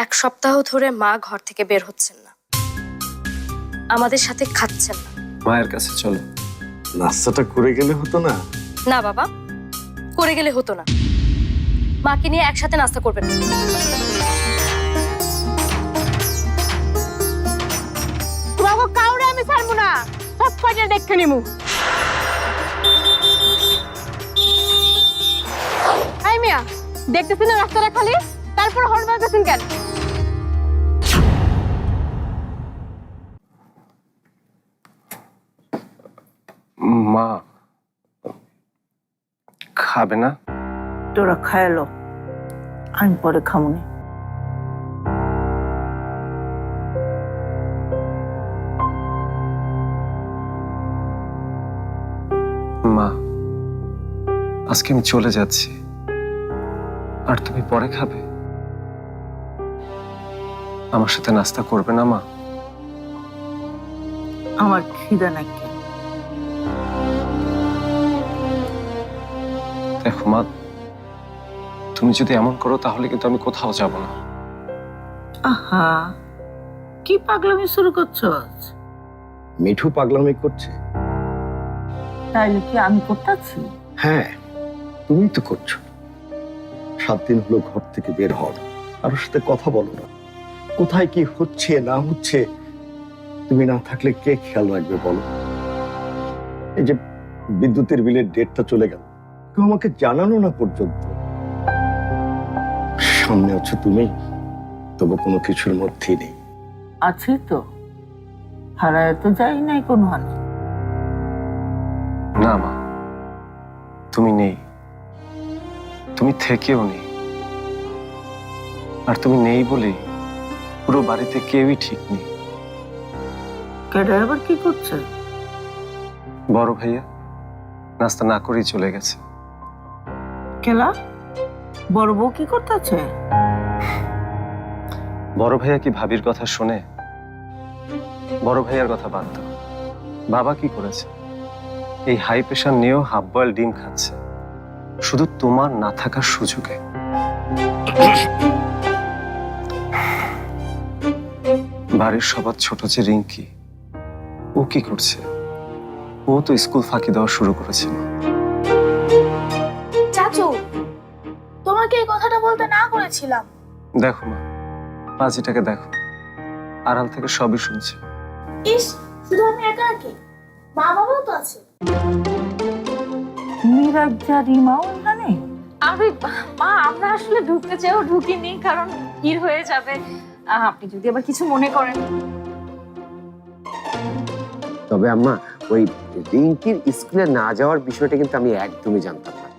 এক সপ্তাহ ধরে মা ঘর থেকে বের হচ্ছেন না, আমাদের সাথে খাচ্ছেন না। মায়ের কাছে চলো। নাস্তাটা করে গেলে হতো না? না বাবা, করে গেলে হতো না। মাকে নিয়ে একসাথে নাস্তা করবেন না। তোমাকে কাউরে আমি ছাড়বো না, সব কয়টা দেখে নিমু। এই মিয়া, দেখতেছেন না রাস্তাটা খালি, তারপর হর্ন মারতেছেন কেন? মা খাবে না? তোরা খায়ালো, আমি পরে খামুনি। মা আজকে আমি চলে যাচ্ছি, আর তুমি পরে খাবে? আমার সাথে নাস্তা করবে না মা? আমার খিদা নাকি। দেখো মা, তুমি যদি এমন করো তাহলে কিন্তু আমি কোথাও যাব না। আহা, কি পাগলামি শুরু করছো? মিঠু পাগলামি করছে? তাইলে কি আমি করতেছি? হ্যাঁ, তুমি তো করছো। 7 দিন হলো ঘর থেকে বের হও, কারোর সাথে কথা বলো না। কোথায় কি হচ্ছে না হচ্ছে তুমি না থাকলে কে খেয়াল রাখবে বলো? এই যে বিদ্যুতের বিলের ডেটটা চলে গেল, কেউ আমাকে জানানো না পর্যন্ত। সামনে আছো তুমি, তবু কোনো কিছুর মধ্যেই নেই। আছি তো, হারায় তো যাই নাই কোনো হানি। না মা, তুমি নেই, তুমি থেকেও নেই। আর তুমি নেই বলে পুরো বাড়িতে কেউই ঠিক নেই। কেডা আবার কি করছে? বড় ভাইয়া নাস্তা না করেই চলে গেছে। কেলা, বড় বউ কি করতেছে? বড় ভাইয়া কি ভাবির কথা শোনে? বড় ভাইয়ার কথা বাদ দাও, বাবা কি করেছে? এই হাই প্রেশার নিয়েও হাফ বয়েল ডিম খাচ্ছে, শুধু তোমার না থাকার সুযোগে। বাড়ির সবার ছোট যে রিঙ্কি, ও কি করছে? ও তো স্কুল ফাঁকি দেওয়া শুরু করেছে। চাচু, তোমাকে এই কথাটা বলতে না করেছিলাম। দেখো মা, পাজিটাকে দেখো, আড়াল থেকে সবই শুনছে। ইস, শুধু আমি একা নাকি? মা বাবাও তো আছে। মিরাজ্জা রিমাও এখানে? আমি মা, আমরা আসলে ঢুকতে চেয়েও ঢুকিনি, কারণ ভিড় হয়ে যাবে। আপনি যদি আবার কিছু মনে করেন। তবে আম্মা, ওই রিঙ্কির স্কুলে না যাওয়ার বিষয়টা কিন্তু আমি একদমই জানতাম না।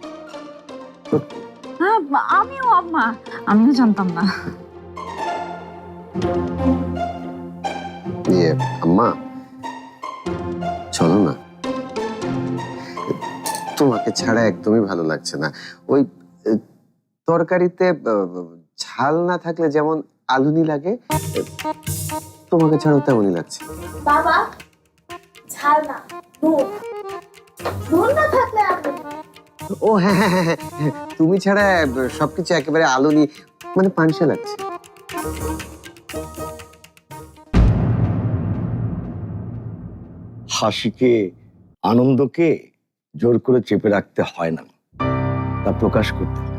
হ্যাঁ, আমিও জানতাম না। ইয়ে আম্মা, চলো না, তোমাকে ছাড়া একদমই ভালো লাগছে না। ওই তরকারিতে ঝাল না থাকলে যেমন আলুনি লাগে, তোমাকে ছাড়াও তেমনই লাগছে। বাবা, ঝাল না, নুন। নুন না থাকলে আমি। ও হ্যাঁ হ্যাঁ হ্যাঁ হ্যাঁ, তুমি ছাড়া সবকিছু একেবারে আলুনি, মানে পানসে লাগছে। হাসিকে, আনন্দকে জোর করে চেপে রাখতে হয় না, তা প্রকাশ করতে হয়।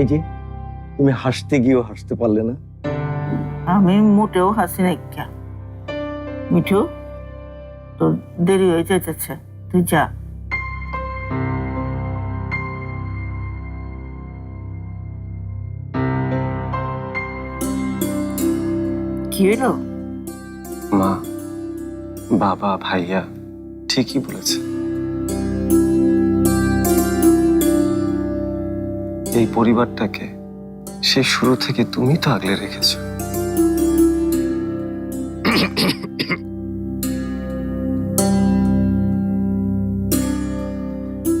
এই যে তুমি হাসতে গিয়েও হাসতে পারলে না। আমি মোটেও হাসি নাই। মিঠু, তোর দেরি হয়ে যাচ্ছে, তুই যা। কি হইল? মা, বাবা, ভাইয়া ঠিকই বলেছে। এই পরিবারটাকে সে শুরু থেকে তুমি তো আগলে রেখেছো।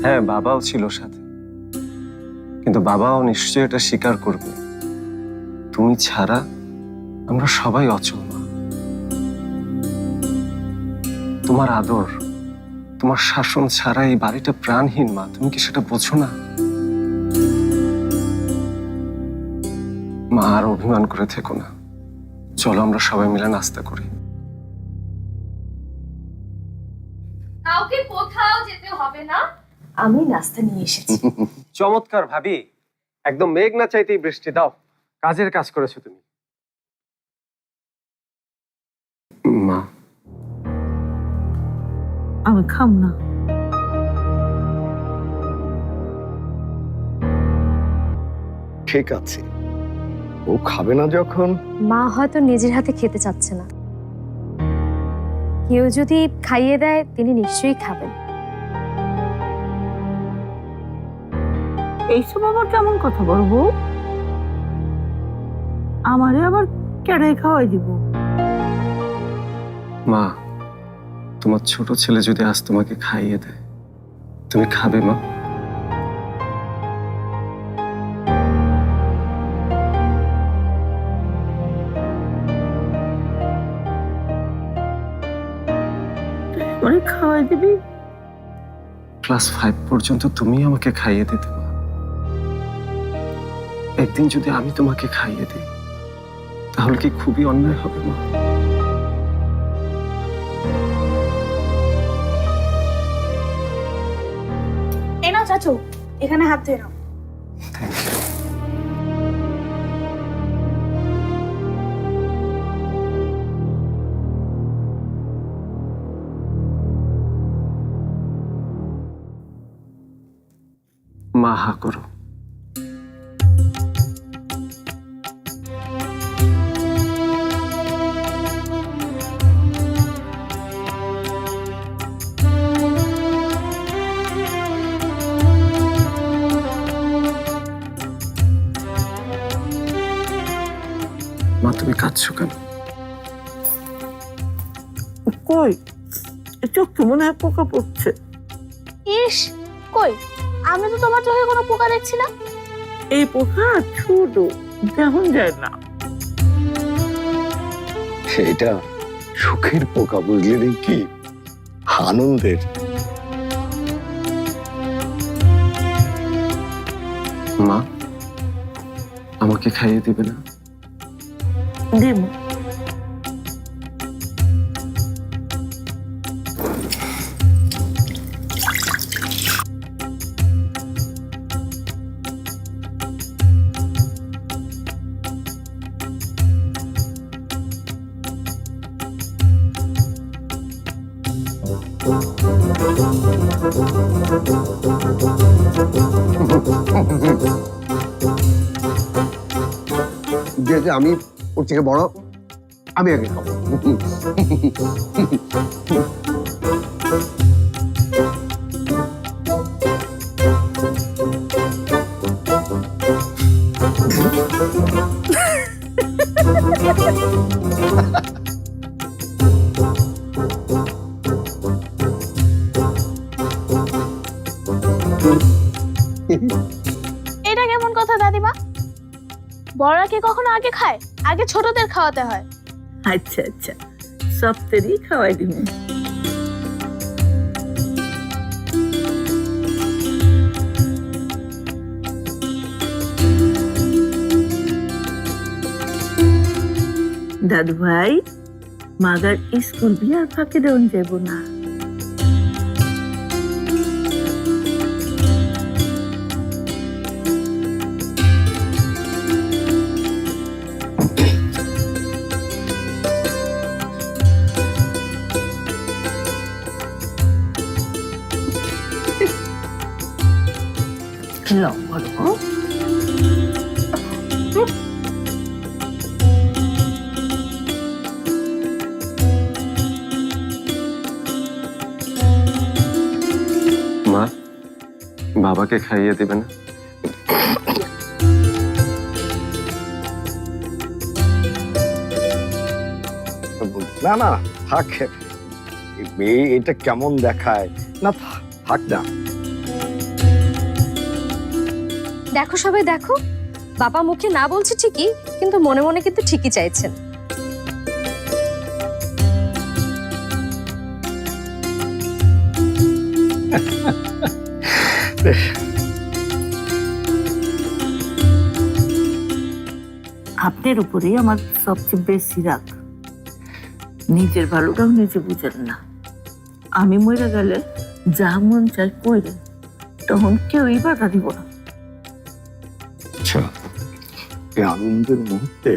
হ্যাঁ, বাবাও ছিল সাথে, কিন্তু বাবাও নিশ্চয়ই এটা স্বীকার করবে, তুমি ছাড়া আমরা সবাই অচল। মা, তোমার আদর, তোমার শাসন ছাড়া এই বাড়িটা প্রাণহীন। মা, তুমি কি সেটা বোঝো না? মা আর অভিমান করে থেকো না, চলো আমরা সবাই মিলে নাস্তা করি। কাউকে কোথাও যেতে হবে না, আমি নাস্তা নিয়ে এসেছি। চমৎকার ভাবি, একদম মেঘ না চাইতেই বৃষ্টি। দাও, কাজের কাজ করেছো তুমি। মা, আমি খাম না। ঠিক আছে, ও খাবে না যখন। মা হয়তো নিজের হাতে খেতে চাচ্ছে না, কেউ যদি খাইয়ে দেয় তিনি নিশ্চয়ই খাবেন। এইসব আবার কেমন কথা বলবো? আমারে আবার কেড়াই খাওয়াই দিব? মা, তোমার ছোট ছেলে যদি আজ তোমাকে খাইয়ে দেয়, তুমি খাবে মা? মানে খাওয়াই দিবি? ক্লাস 5 পর্যন্ত তুমি আমাকে খাইয়ে দিতে মা। একদিন যদি আমি তোমাকে খাইয়ে দিই, তাহলে কি খুবই অন্যায় হবে মা? এই নাও চাচু, এখানে হাত ধুয়ে নাও। Thank you. মা, হা করো। মা, তুমি কাঁদছো কেন? কই, চোখ তো মনে হয় পোকা পড়ছে। ইস, কই, আমি তো তোমার চোখে কোনো পোকা দেখছি না। এই পোকা ছোট, তেমন যায় না। সেটা সুখের পোকা, বুঝলি রে, কি আনন্দের। মা, আমাকে খাইয়ে দিবে না? দেব। যেহেতু আমি ওর থেকে বড়, আমি আগে খাবো। এটা কেমন কথা দাদিমা? বড়রা কি কখনো আগে খায়? আগে ছোটদের খাওয়াতে হয়। আচ্ছা আচ্ছা, সপ্তাহই খাওয়াই দিব। দাদু ভাই, মাগার স্কুল বিয়ার ফাঁকে দেওয়া যাব না। লম্বা মা, বাবাকে খাইয়ে দেবে না? না না, থাক। মেয়ে এটা কেমন দেখায় না, থাক না। দেখো সবাই দেখো, বাবা মুখে না বলছে ঠিকই, কিন্তু মনে মনে কিন্তু ঠিকই চাইছেন। আপনার উপরেই আমার সবচেয়ে বেশি রাগ। নিজের ভালোটাও নিজে বুঝেন না। আমি মরে গেলে যা মন চাই কইরেন, তখন কেউই বাধা দিব না। আচ্ছা, এই আনন্দের মুহূর্তে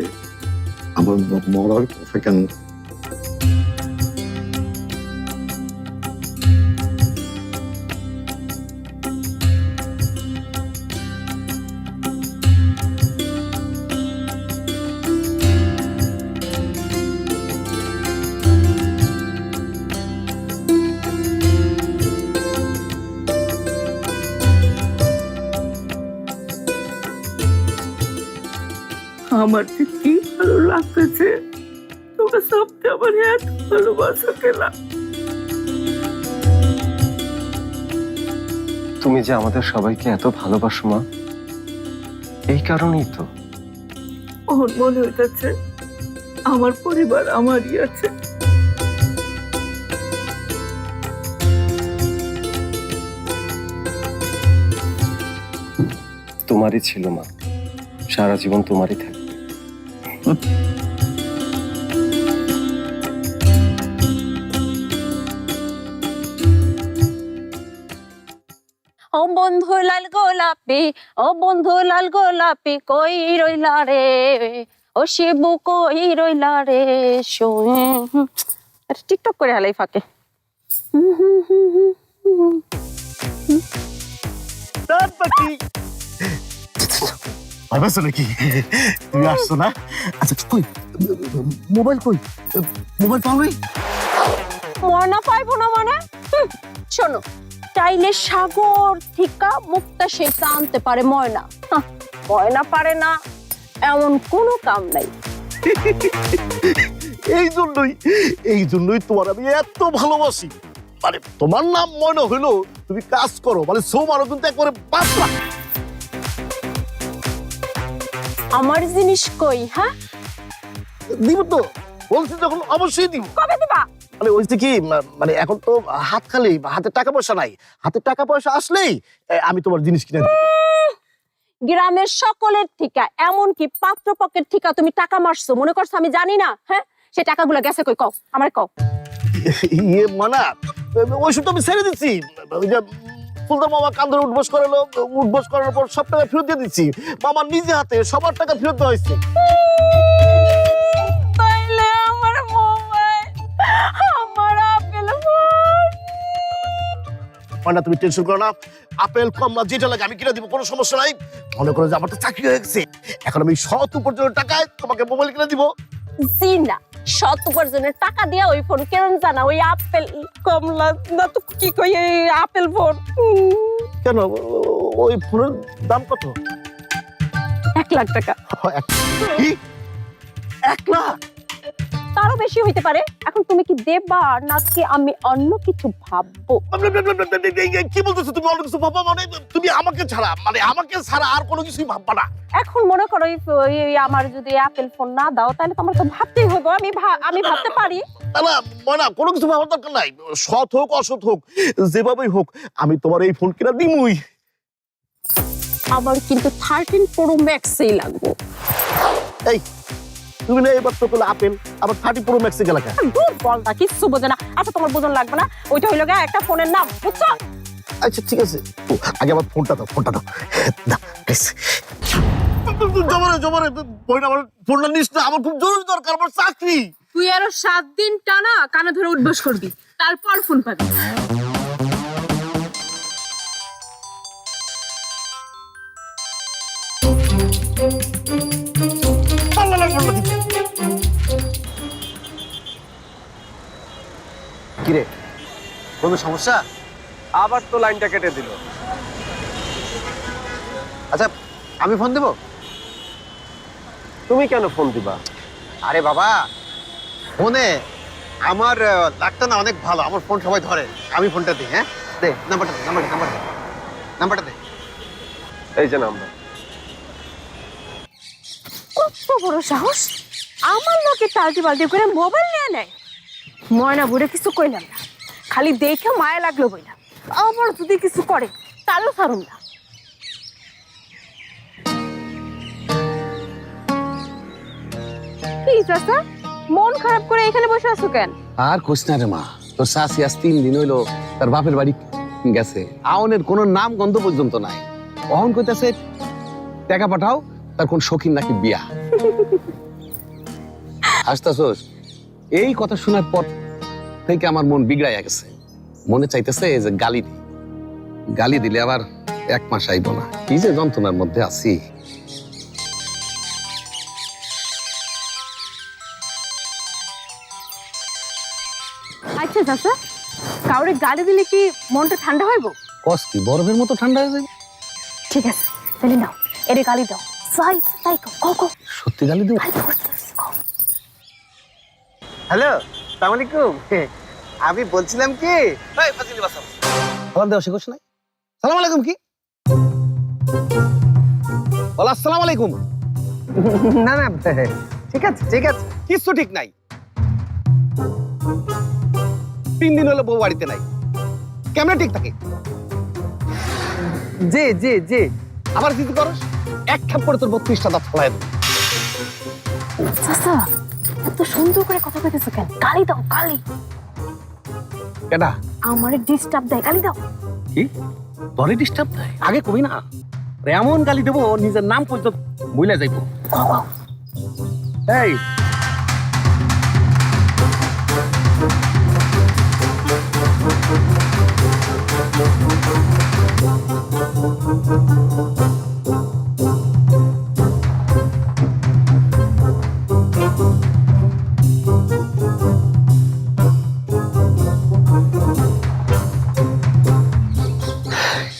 আমার মরার কথা কেন? আমার যে কি ভালো লাগতেছে, তোমরা সবটা আমার এত ভালোবাসা কেলা। তুমি যে আমাদের সবাইকে এত ভালোবাসো মা, এই কারণেই তো। ওর মনে হইতেছে আমার পরিবার আমারই আছে। তোমারই ছিল মা, সারা জীবন তোমারই থাকবে। ও বন্ধু লাল গোলাপি, ও বন্ধু লাল গোলাপি, কই রইলা রে, ও শিবু কই রইলা রে। টিকটক করে হালাই ফাঁকে। ভাবছো নাকি তুমি আসছো না? আচ্ছা কই মোবাইল, কই মোবাইল পাও নাই? ময়না পাইবো না মানে? শোনো, চাইলে সাগর থিকা মুক্তা সেটা আনতে পারে ময়না, ময়না পারে না এমন কোনো কাম নাই। এই জন্যই তোমার আমি এত ভালোবাসি। মানে তোমার নাম মনে হইলো, তুমি কাজ করো, মানে সোমারও কিন্তু একবারে বাপরা। আমার জিনিস কই? হ্যাঁ দিব তো, বলছি যখন অবশ্যই দিব। কবে দিবা? মানে ওই যে কি, মানে এখন তো হাত খালি, হাতে টাকা পয়সা নাই। হাতে টাকা পয়সা আসলেই আমি তোমার জিনিস কিনে দেব। গ্রামের সকলের থিকা, এমনকি পাত্রপক্ষের থিকা তুমি টাকা মারছো মনে করছো আমি জানি না? হ্যাঁ, সে টাকাগুলো গেছে কই? কও আমার, কও। ইয়ে মানা, ওইসব তো আমি ছেড়ে দিচ্ছি। ওই যে সুলতান মামা কান ধরে উঠবোস করালো, উঠবোস করার পর সব টাকা ফেরত দিয়ে দিচ্ছি। মামার নিজে হাতে সবার টাকা ফেরত দেওয়া হয়েছে। তাইলে আমার মোবাইল, আমার আপেল ফোন। মানা তুমি টেনশন করো না, আপেল কমলা যেটা লাগে আমি কিনে দিব, কোনো সমস্যা নাই। মনে করো যে আমার তো চাকরি হয়ে গেছে, এখন আমি 100 উপার্জনের টাকায় তোমাকে মোবাইল কিনে দিব। জি না, 100 উপার্জনের টাকা দিয়া ওই ফোন কেন জানা? ওই আপেল কমলা না তো কি কই, আপেল ফোন। কেন, ওই ফোনের দাম কত? 1 লাখ টাকা। 1 লাখ? তারও বেশি হইতে পারে। এখন তুমি কি দেবা নাকি আমি অন্য কিছু ভাববো? কি বলতেছো তুমি? অন্য কিছু ভাববা মানে? তুমি আমাকে ছাড়া, মানে আমাকে ছাড়া আর কোনো কিছুই ভাববা না? এখন মনে করো আমার যদি আপেল ফোন না দাও তাহলে তোমার তো ভাবতেই হবে। আমি ভাবতে পারি না ময়না, কোনো কিছু ভাবার দরকার নাই। সৎ হোক অসৎ হোক, যেভাবেই হোক, আমি তোমার এই ফোন কিনা দিমুই। আমার কিন্তু 13 প্রো ম্যাক্সই লাগবে। এই তুমি না এবার তো পেলে আপেল, আবার 30 প্রো ম্যাক্সে গেলা কেন? দূর বলটা কিচ্ছু বোঝে না। আচ্ছা তোমার বোঝন লাগবে না, ওইটা হইলো গিয়ে একটা ফোনের নাম, বুঝছো? আচ্ছা ঠিক আছে, আগে আমার ফোনটা দাও, ফোনটা দাও। জমারে বইটা আমার ফোনটা নিস না, আমার খুব জরুরি দরকার, আমার চাকরি। তুই আরো 7 দিন টানা কানে ধরে উঠবস করবি, তারপর ফোন পাবি। কিরে, কোনো সমস্যা? আবার তো লাইনটা কেটে দিল। আচ্ছা আমি ফোন দেবো? তুমি কেন ফোন দিবা? আরে বাবা, ফোনে আমার লাগটা না অনেক ভালো, আমার ফোন সবাই ধরে, আমি ফোনটা দিই। হ্যাঁ দে নাম্বারটা, নাম্বারটা দে। এই যে নাম্বার। কত বড় সাহস, আমার লোকে টালটি বালতি করে মোবাইল নিয়ে নেয়। ময়না বুড়ে কিছু কইলাম না, খালি দেখে মায়া লাগলো বইলা। আবার যদি কিছু করে তাহলে ছাড়ুন না। কি চাচা, মন খারাপ করে এখানে বসে আছো কেন? আর কোস না রে মা, তোর শাশি আজ 3 দিন হইলো তার বাপের বাড়ি গেছে, আওনের কোনো নাম গন্ধ পর্যন্ত নাই। অহন কইতাছে টাকা পাঠাও, তার কোন শৌখিন নাকি বিয়া। হাসতাছোস? এই কথা শোনার পর থেকে আমার মন বিগড়াইয়া গেছে। মনে চাইতেছে যে গালি দিই, গালি দিলে আবার 1 মাস আইব না। কি যে যন্ত্রণার মধ্যে আছি। আচ্ছা চাচা, কাউরে গালি দিলে কি মনটা ঠান্ডা হইব? কস কি বরফের মতো ঠান্ডা হয়ে যাবে? ঠিক আছে, তাহলে নাও, এরে গালি দাও। সাই সাই কও। সত্যি গালি দেব? হ্যালো, আসসালামু আলাইকুম। আমি বলছিলাম কি, সালাম দেওয়া শিখোস নাই? সালাম আলাইকুম কি বল? আসসালাম আলাইকুম। না না ঠিক আছে ঠিক আছে। কিচ্ছু ঠিক নাই। 3 দিন হলো বউ বাড়িতে নাই, কেমনে ঠিক থাকে? জি জি জি। আবার কিছু করস, 1 খাপ করে তোর 32টা দাঁত ফলাই দেব। চাচা, এত সুন্দর করে কথা কইতেছো কেন? গালি দাও, গালি। কেডা? আমারে ডিস্টার্ব দেয়, গালি দাও। কি তোরে ডিস্টার্ব দেয়? আগে কবি না, এমন গালি দেবো নিজের নাম পর্যন্ত ভুলে যাইবো। এই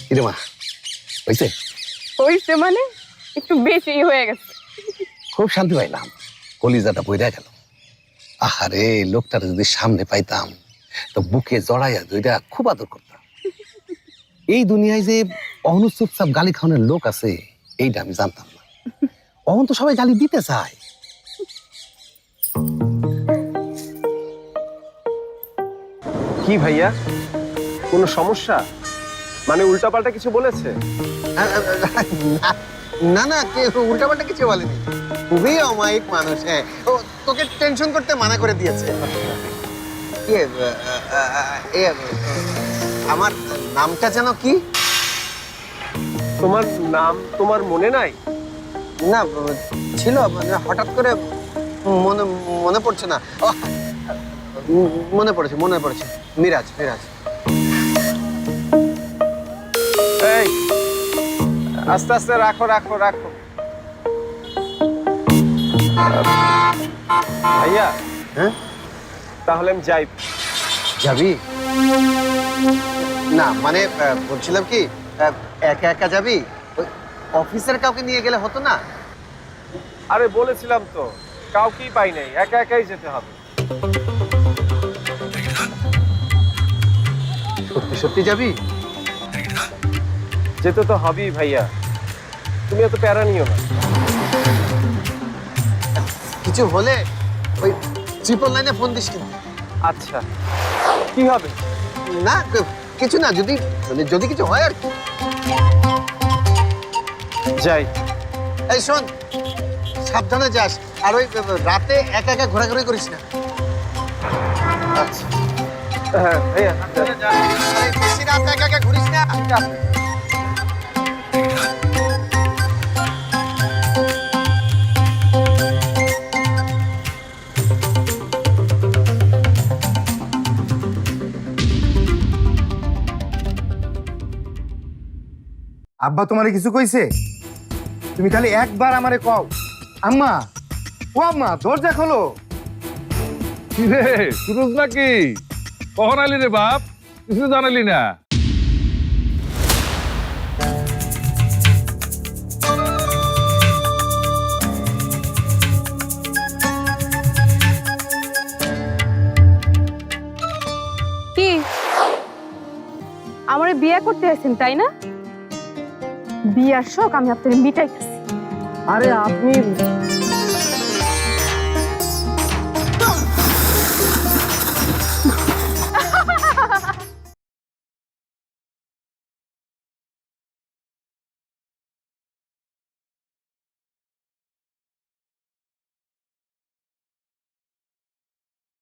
কিরে মা, হইছে? হইছে মানে একটু বেশি হয়ে গেছে। খুব শান্তি পাইলাম, কলিজাটা বইরা গেল। আহারে, লোকটার যদি সামনে পাইতাম তো বুকে জড়াইয়া দুইটা খুব আদর করতাম। এই দুনিয়ায় যে অহন চুপচাপ গালি খাওয়ানোর লোক আছে, এইটা আমি জানতাম না। অহন তো সবাই গালি দিতে চায়। কি ভাইয়া, কোনো সমস্যা? মানে উল্টাপাল্টা কিছু বলেছে? না না, কেউ উল্টাপাল্টা কিছু বলেনি। খুবই অমায়িক মানুষ। হ্যাঁ, ও তোকে টেনশন করতে মানা করে দিয়েছে। আমার নামটা যেন কি? তোমার নাম তোমার মনে নাই? না, ছিল, মানে হঠাৎ করে মনে মনে পড়ছে না। মনে পড়েছে মনে পড়েছে, মিরাজ মিরাজ। এই আস্তে আস্তে রাখো রাখো রাখো। ভাইয়া, হ্যাঁ তাহলে আমি যাই। যাবি? না মানে বলছিলাম কি, একা একা যাবি? ওই অফিসের কাউকে নিয়ে গেলে হতো না? আরে বলেছিলাম তো, কাউকেই পাই নাই, একা একাই যেতে হবে। সত্যি সত্যি যাবি? যেতে তো হবেই ভাইয়া, তুমি এত প্যারা নিও না। কিছু হলে ওই 999 ফোন দিস কিন্তু। আচ্ছা, কি হবে? না কিছু না, যদি মানে যদি কিছু হয় আর কি। যাই। এই শোন, সাবধানে যাস, আর ওই রাতে একা একা ঘোরাঘুরি করিস না। আচ্ছা হ্যাঁ ভাইয়া, এই বেশি রাত একা একা ঘুরিস না। আব্বা তোমারে কিছু কইছে? তুমি খালি একবার আমারে কও, আম্মা, ও আম্মা দরজা খোলো। রে সুরজ নাকি? কখন আলি রে বাপ? কিছু জানালি না? কি আমারে বিয়ে করতে আসেন তাই না? বিয়ার শখ আমি আপনাকে মিটাইতেছি। আরে আপনি